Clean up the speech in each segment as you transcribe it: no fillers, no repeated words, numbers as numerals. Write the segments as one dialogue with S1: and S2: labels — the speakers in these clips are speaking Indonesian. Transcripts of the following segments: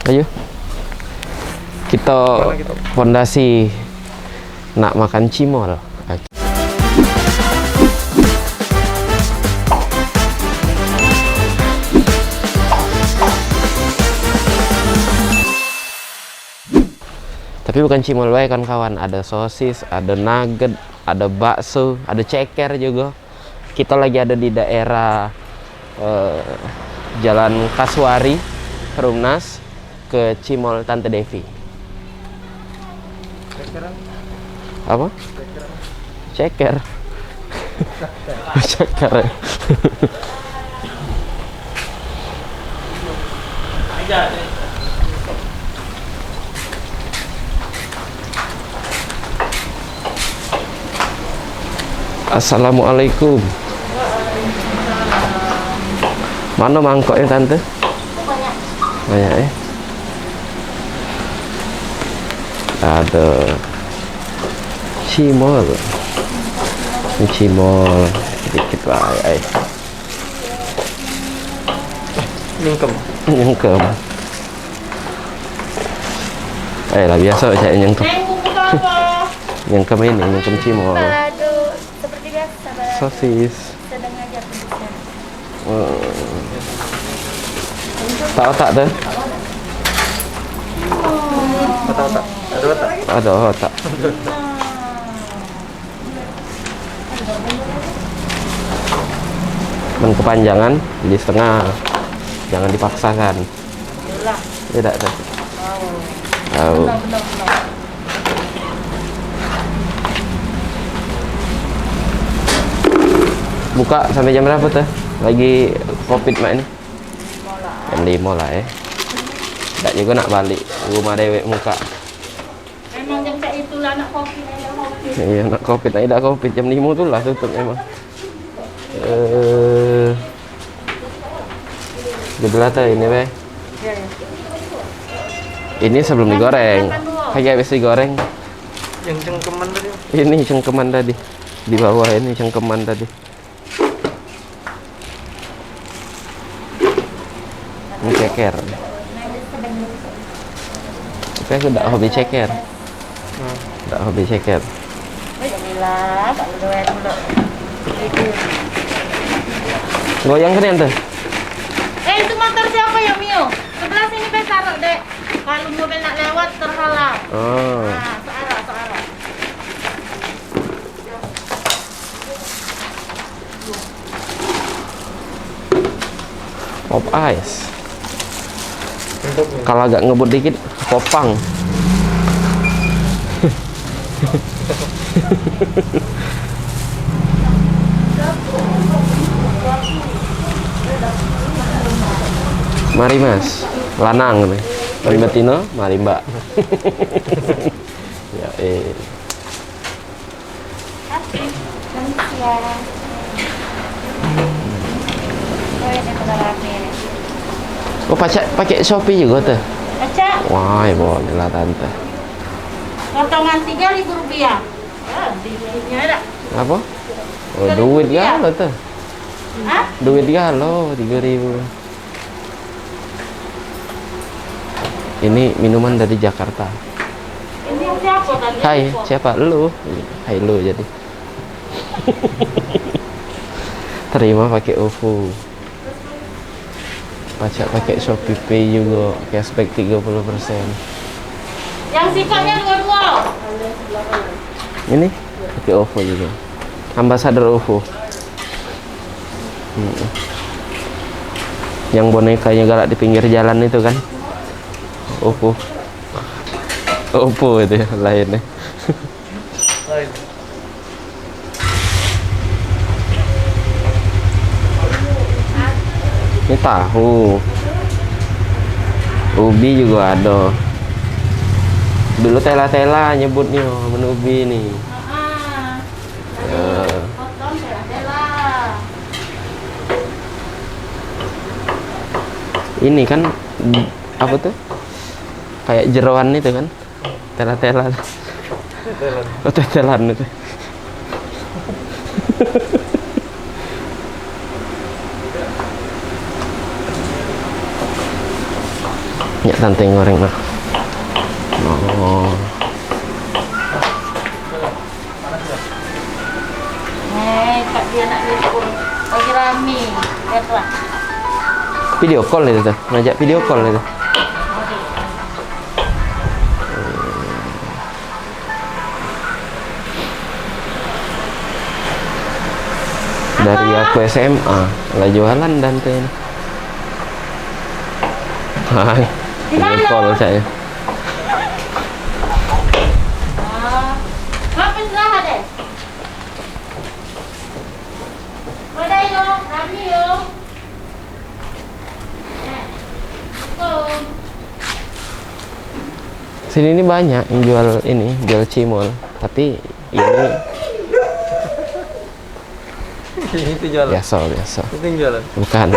S1: Ayo. Kita fondasi nak makan cimol. Tapi bukan cimol baik kan kawan, ada sosis, ada nugget, ada bakso, ada ceker juga. Kita lagi ada di daerah Jalan Kasuari, Perumnas, ke Cimol Tante Devi. Apa? Ceker. Ceker. Assalamualaikum. Mana mangkoknya tante?
S2: Banyak.
S1: Banyak ya. Ada cimol. Cimol sedikit lah.
S3: Nyengkem.
S1: Nyengkem. Lah biasa saya nyengkem. Nyengkem ini, nyengkem cimol.
S2: Balado seperti biasa. Balado
S1: Sosis.
S2: sedang aja pedasnya.
S1: Tak otak tuh?
S3: Otak-otak. Ada otak.
S1: Ada otak. Men kepanjangan di setengah. Jangan dipaksakan. Tidak tuh. Oh. Buka sampai jam berapa tuh? Lagi covid mak ini? Jam 5 lah ya. Tak juga nak balik rumah dewek muka.
S2: Memang jam kayak itulah anak kopi, anak kopi.
S1: Iya nak covid, nak covid jam 5 tu lah tutup memang. Gede tuh ini be. Ini sebelum digoreng. Kayak habis digoreng.
S3: Yang cengkeman tadi.
S1: Ini cengkeman tadi. Di bawah ini cengkeman tadi. Ini ceker. Tapi aku tak hobi ceker. Tak hobi ceker.
S2: Alhamdulillah, tak boleh dulu.
S1: Goyang kan tuh?
S2: Itu motor siapa ya Mio? Sebelah sini be taruh dek. Kalau mobil nak lewat terhalang.
S1: Oh.
S2: Nah, searah.
S1: Pop ice. Kalau agak ngebut dikit, popang. Mari mas, lanang nih. Mari Betino, mari mbak. Ya Oh pakai Shopee juga tuh?
S2: Acak,
S1: Wah, boleh lah tante.
S2: potongan Rp3.000. Ya, duitnya ada.
S1: Apa? Oh, duit galau tuh.
S2: Hah?
S1: Duit galau 3.000. Ini minuman dari Jakarta.
S2: Ini siapa tadi?
S1: Hai, siapa? Lu. Hai lu jadi. Terima pakai OVO. Pajak pakai Shopee Pay juga, cashback 30%.
S2: Yang sifatnya dua-dua.
S1: Ini pakai OVO juga. Ambasador OVO. Yang bonekanya galak di pinggir jalan itu kan. OVO. OVO itu ya lainnya.
S3: Lain.
S1: Ini tahu. Ubi juga ada. Dulu tela-tela nyebutnya menu ubi nih.
S2: Potong tela-tela.
S1: Ini kan apa tuh? Kayak jeroan itu kan? Tela-tela. Oh, tetelan itu. Ya tante yang goreng nah. Oh.
S2: Kak dia nak lipur. Lagi rame. Lihatlah.
S1: Video call itu tuh, ngajak video call itu. Dari aku SMA, nggak jualan Dante ini. Hai, video call saya.
S2: Apa sudah ada? Ada yo, rame yo.
S1: Sini ini banyak yang jual ini, jual cimol. Tapi ini
S3: Itu jualan.
S1: biasa.
S3: Itu yang jualan.
S1: Bukan.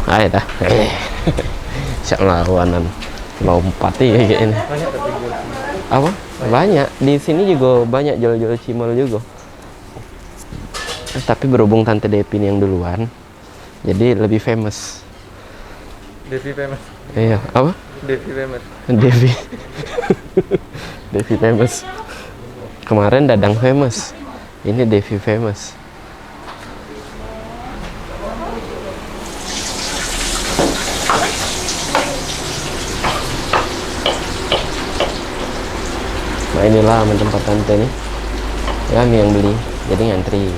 S1: Ayo dah. Siap lawanan. Lompat ya kayak ini.
S3: Banyak tapi jual.
S1: Apa? Banyak. Di sini juga banyak jual-jual cimol juga. Tapi berhubung Tante Depi ini yang duluan, jadi lebih famous.
S3: Devi famous.
S1: Iya, apa?
S3: Devi famous.
S1: Devi. Devi famous. Kemarin Dadang famous. Ini Devi famous. Nah inilah tempat Tante nih. Kami yang beli, jadi ngantri.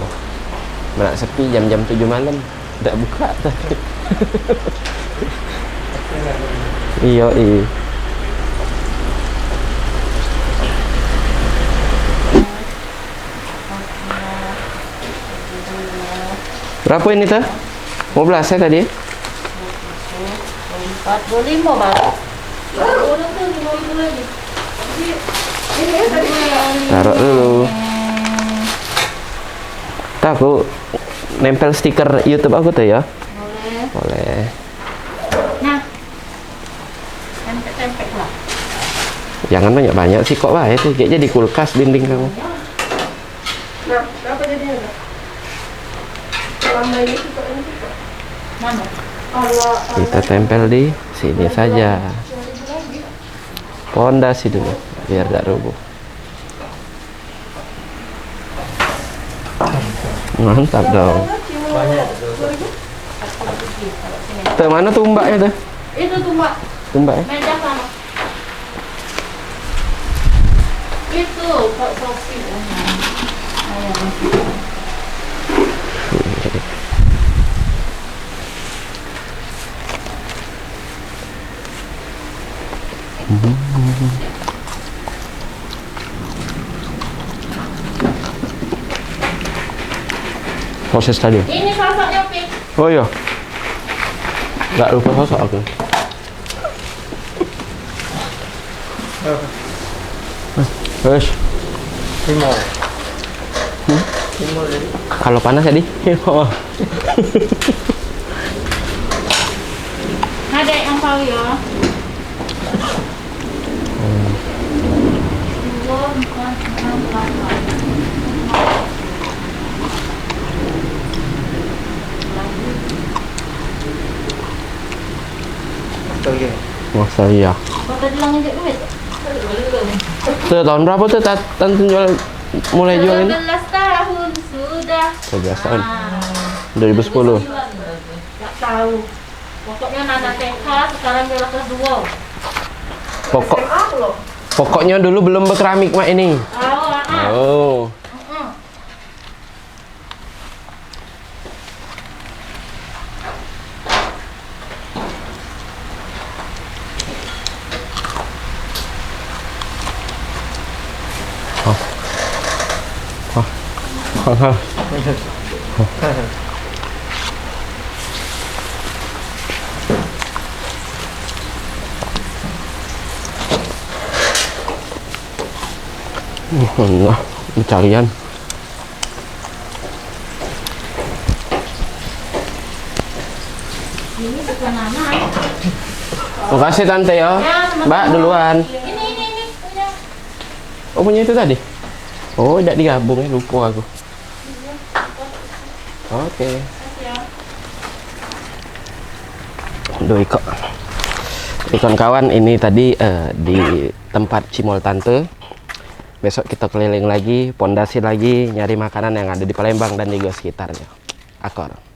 S1: Mana sepi jam-jam 7 malam, tidak buka tadi. Iya. Berapa ini tuh? 15 ya tadi?
S2: 45 baru. Orang tuh 50 lagi.
S1: Taruh dulu. Tuh aku nempel stiker YouTube aku tuh ya. Boleh.
S2: Nah. Tempel lah.
S1: Jangan banyak sih kok bahaya tuh. Kayak jadi kulkas dinding kamu.
S4: Nah, berapa jadinya? Selama ini juga ini juga.
S2: Mana?
S4: Kalau
S1: Kita tempel di sini saja. Pondasi dulu biar tidak rubuh. Mantap dong.
S3: Banyak.
S1: Tuh mana tumbaknya tuh?
S2: Itu tuh Mbak.
S1: Tumbaknya?
S2: Meja sana. Itu Kak Sofi.
S1: Proses tadi.
S2: Ini sosoknya Pi.
S1: Oh iya. Nggak lupa sosok aku. Terus
S3: Timur. Timur jadi.
S1: kalau panas jadi.
S2: Ada yang tahu ya. Dua, empat, enam, delapan.
S3: Oke.
S1: Masa iya.
S2: Kau tadi langit duit.
S1: Tuh tahun berapa tuh Tante jual mulai jual ini?
S2: 12 tahun sudah.
S1: 12 tahun.
S2: Ah.
S1: 2010.
S2: Nggak tahu. Pokoknya Nana TK sekarang dia kelas 2.
S1: Pokoknya dulu belum berkeramik mak ini.
S2: Oh,
S1: Oh. Nah, pencarian.
S2: ini bukan Nana.
S1: Makasih Tante ya. Mbak duluan.
S2: Ini punya.
S1: Oh punya itu tadi? Oh tidak digabung ya, lupa aku. Oke. Aduh Iko. Kawan-kawan, ini tadi di tempat Cimol Tante. Besok kita keliling lagi, pondasi lagi, nyari makanan yang ada di Palembang dan juga sekitarnya. Akor.